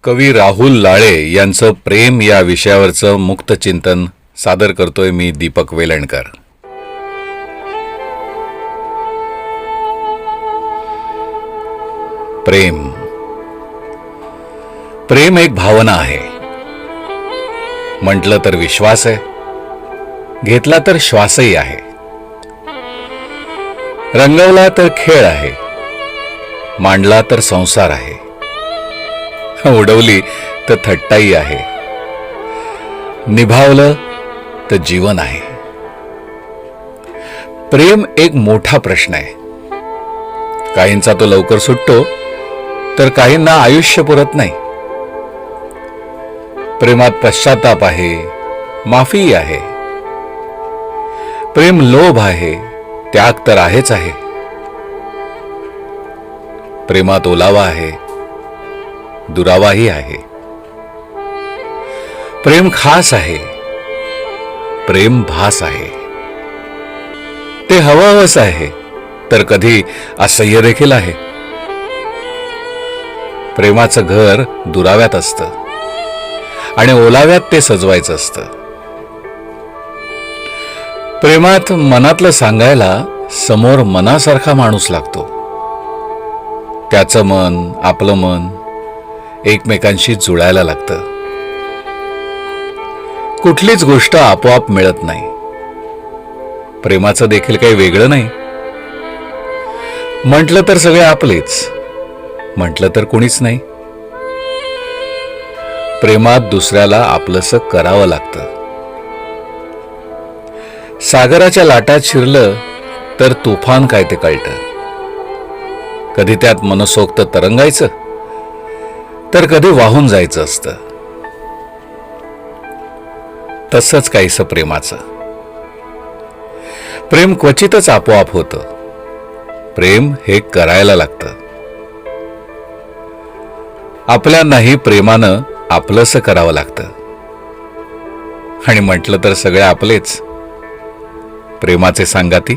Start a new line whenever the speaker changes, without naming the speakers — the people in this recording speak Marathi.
कवी राहुल लाळे यांचं प्रेम या विषयावरचं मुक्त चिंतन सादर करतोय मी दीपक वेलणकर. प्रेम प्रेम एक भावना आहे. म्हटलं तर विश्वास आहे, घेतला तर श्वासही आहे, रंगवला तर खेळ आहे, मांडला तर संसार आहे, उडवली तर थट्टाई आहे, निभावलं तर जीवन आहे. प्रेम एक मोठा प्रश्न आहे. काहींचा तो लवकर सुटतो तर काहींना आयुष्य पुरत नाही. प्रेमात पश्चाताप आहे, माफी आहे. प्रेम लोभ आहे, त्याग तर आहेच आहे. प्रेमात ओलावा आहे, दुरावाही आहे. प्रेम खास आहे, प्रेम भास आहे. ते हवंहवस आहे तर कधी असह्य देखील आहे. प्रेमाचं घर दुराव्यात असतं आणि ओलाव्यात ते सजवायचं असतं. प्रेमात मनातलं सांगायला समोर मनासारखा माणूस लागतो. त्याचं मन आपलं मन एकमेकांशी जुळायला लागतं. कुठलीच गोष्ट आपोआप मिळत नाही. प्रेमाचं देखील काही वेगळं नाही. म्हटलं तर सगळे आपलेच, म्हटलं तर कुणीच नाही. प्रेमात दुसऱ्याला आपलंसं करावं लागतं. सागराच्या लाटात शिरलं तर तुफान काय ते कळतं. कधी त्यात मनसोक्त तरंगायचं तर कधी वाहून जायचं असतं. तसंच काहीसं प्रेमाचं. प्रेम क्वचितच आपोआप होतं. प्रेम हे करायला लागतं. आपल्यांनाही प्रेमानं आपलंसं करावं लागतं. आणि म्हटलं तर सगळे आपलेच, प्रेमाचे सांगाती